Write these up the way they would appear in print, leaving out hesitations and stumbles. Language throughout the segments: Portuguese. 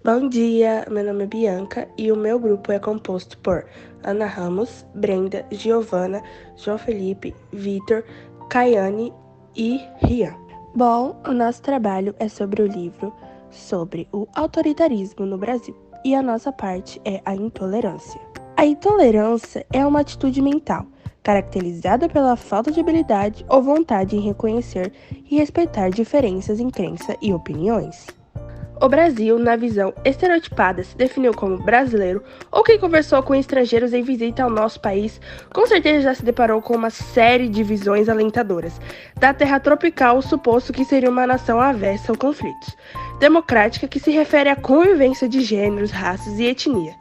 Bom dia, meu nome é Bianca e o meu grupo é composto por Ana Ramos, Brenda, Giovana, João Felipe, Vitor, Caiane e Rian. Bom, o nosso trabalho é sobre o livro sobre o autoritarismo no Brasil e a nossa parte é a intolerância. A intolerância é uma atitude mental caracterizada pela falta de habilidade ou vontade em reconhecer e respeitar diferenças em crença e opiniões. O Brasil, na visão estereotipada, se definiu como brasileiro ou quem conversou com estrangeiros em visita ao nosso país, com certeza já se deparou com uma série de visões alentadoras da terra tropical, suposto que seria uma nação avessa a conflitos, democrática que se refere à convivência de gêneros, raças e etnia,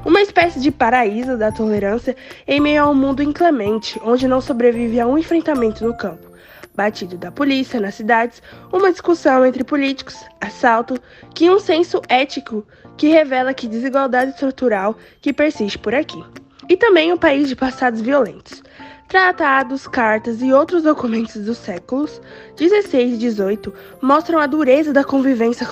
uma espécie de paraíso da tolerância em meio a um mundo inclemente, onde não sobrevive a um enfrentamento no campo. Batido da polícia nas cidades, uma discussão entre políticos, assalto, que um senso ético que revela que desigualdade estrutural que persiste por aqui. E também um país de passados violentos. Tratados, cartas e outros documentos dos séculos XVI e XVIII mostram a dureza da convivência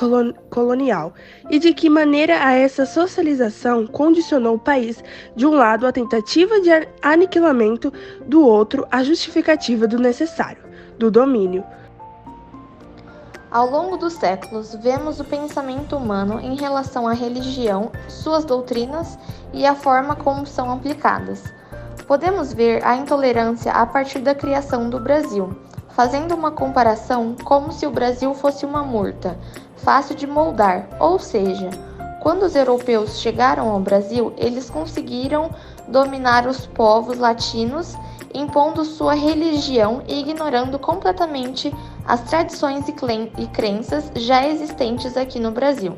colonial e de que maneira essa socialização condicionou o país, de um lado a tentativa de aniquilamento, do outro a justificativa do necessário, do domínio. Ao longo dos séculos, vemos o pensamento humano em relação à religião, suas doutrinas e a forma como são aplicadas. Podemos ver a intolerância a partir da criação do Brasil, fazendo uma comparação como se o Brasil fosse uma murta, fácil de moldar, ou seja, quando os europeus chegaram ao Brasil, eles conseguiram dominar os povos latinos, impondo sua religião e ignorando completamente as tradições e crenças já existentes aqui no Brasil.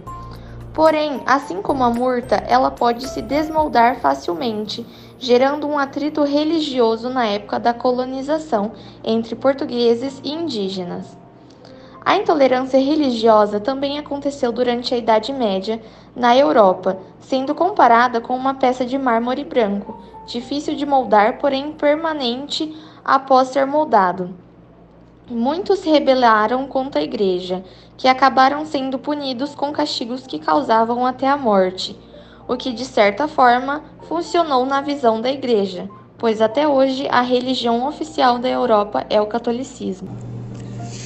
Porém, assim como a murta, ela pode se desmoldar facilmente, gerando um atrito religioso na época da colonização entre portugueses e indígenas. A intolerância religiosa também aconteceu durante a Idade Média na Europa, sendo comparada com uma peça de mármore branco, difícil de moldar, porém permanente após ser moldado. Muitos se rebelaram contra a Igreja, que acabaram sendo punidos com castigos que causavam até a morte, o que de certa forma funcionou na visão da Igreja, pois até hoje a religião oficial da Europa é o catolicismo.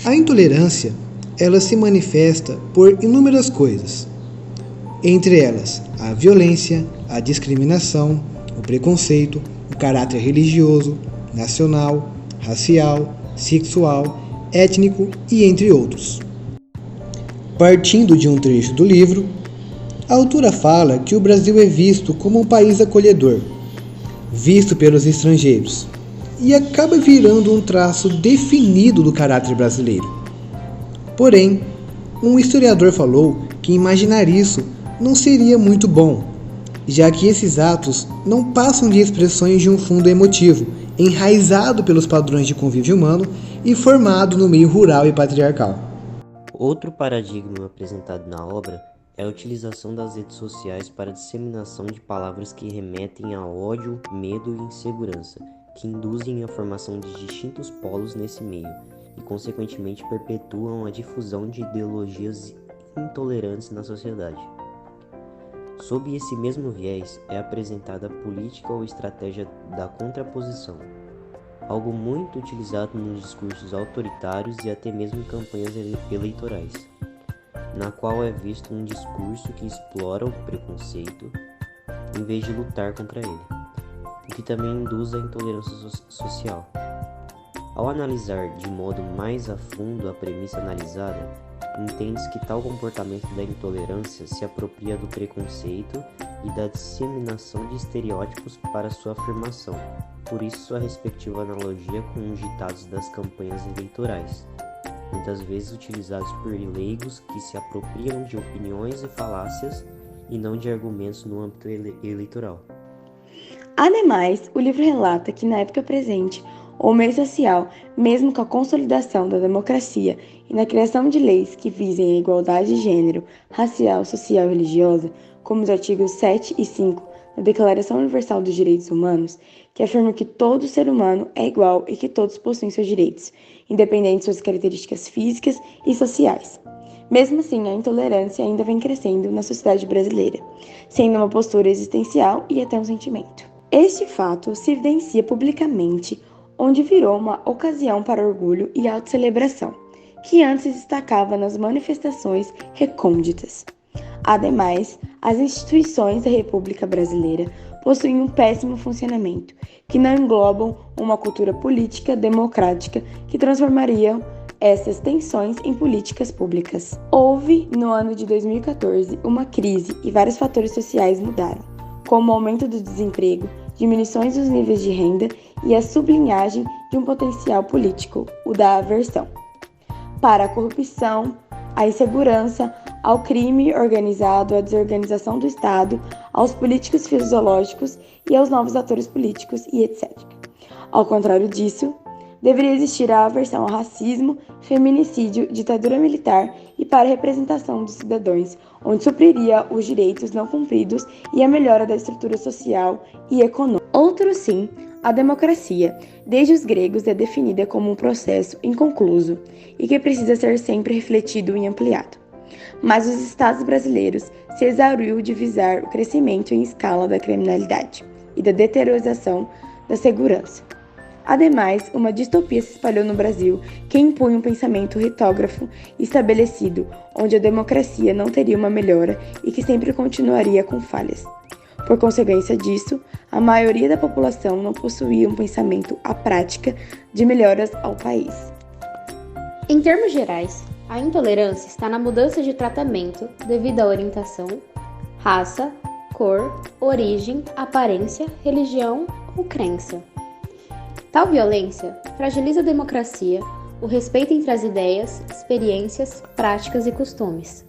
A intolerância, ela se manifesta por inúmeras coisas, entre elas a violência, a discriminação, o preconceito, o caráter religioso, nacional, racial, sexual, étnico e entre outros. Partindo de um trecho do livro, a autora fala que o Brasil é visto como um país acolhedor, visto pelos estrangeiros, e acaba virando um traço definido do caráter brasileiro. Porém, um historiador falou que imaginar isso não seria muito bom, já que esses atos não passam de expressões de um fundo emotivo, enraizado pelos padrões de convívio humano e formado no meio rural e patriarcal. Outro paradigma apresentado na obra é a utilização das redes sociais para a disseminação de palavras que remetem a ódio, medo e insegurança, que induzem a formação de distintos polos nesse meio e, consequentemente, perpetuam a difusão de ideologias intolerantes na sociedade. Sob esse mesmo viés, é apresentada a política ou estratégia da contraposição, algo muito utilizado nos discursos autoritários e até mesmo em campanhas eleitorais, na qual é visto um discurso que explora o preconceito em vez de lutar contra ele, o que também induz a intolerância social. Ao analisar de modo mais a fundo a premissa analisada, entende-se que tal comportamento da intolerância se apropria do preconceito e da disseminação de estereótipos para sua afirmação, por isso sua respectiva analogia com os ditados das campanhas eleitorais, muitas vezes utilizados por leigos que se apropriam de opiniões e falácias e não de argumentos no âmbito eleitoral. Ademais, o livro relata que na época presente, o meio social, mesmo com a consolidação da democracia e na criação de leis que visem a igualdade de gênero, racial, social e religiosa, como os artigos 7 e 5 da Declaração Universal dos Direitos Humanos, que afirma que todo ser humano é igual e que todos possuem seus direitos, independente de suas características físicas e sociais. Mesmo assim, a intolerância ainda vem crescendo na sociedade brasileira, sendo uma postura existencial e até um sentimento. Este fato se evidencia publicamente, onde virou uma ocasião para orgulho e autocelebração, que antes se destacava nas manifestações recônditas. Ademais, as instituições da República Brasileira possuem um péssimo funcionamento, que não englobam uma cultura política democrática que transformaria essas tensões em políticas públicas. Houve, no ano de 2014, uma crise e vários fatores sociais mudaram, como o aumento do desemprego, diminuições dos níveis de renda e a sublinhagem de um potencial político, o da aversão, para a corrupção, a insegurança, ao crime organizado, à desorganização do Estado, aos políticos fisiológicos e aos novos atores políticos e etc. Ao contrário disso, deveria existir a aversão ao racismo, feminicídio, ditadura militar e para a representação dos cidadãos, onde supriria os direitos não cumpridos e a melhora da estrutura social e econômica. Outro sim, a democracia, desde os gregos, é definida como um processo inconcluso e que precisa ser sempre refletido e ampliado. Mas os estados brasileiros se exauriu de visar o crescimento em escala da criminalidade e da deteriorização da segurança. Ademais, uma distopia se espalhou no Brasil que impunha um pensamento retógrafo estabelecido, onde a democracia não teria uma melhora e que sempre continuaria com falhas. Por consequência disso, a maioria da população não possuía um pensamento à prática de melhoras ao país. Em termos gerais, a intolerância está na mudança de tratamento devido à orientação, raça, cor, origem, aparência, religião ou crença. Tal violência fragiliza a democracia, o respeito entre as ideias, experiências, práticas e costumes,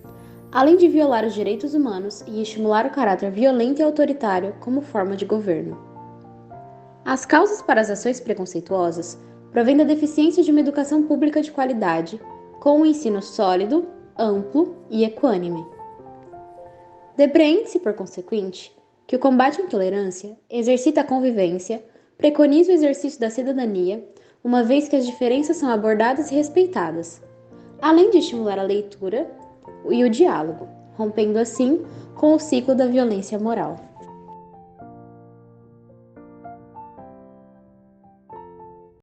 além de violar os direitos humanos e estimular o caráter violento e autoritário como forma de governo. As causas para as ações preconceituosas provêm da deficiência de uma educação pública de qualidade, com um ensino sólido, amplo e equânime. Depreende-se, por consequente, que o combate à intolerância exercita a convivência, preconiza o exercício da cidadania, uma vez que as diferenças são abordadas e respeitadas, além de estimular a leitura e o diálogo, rompendo assim com o ciclo da violência moral.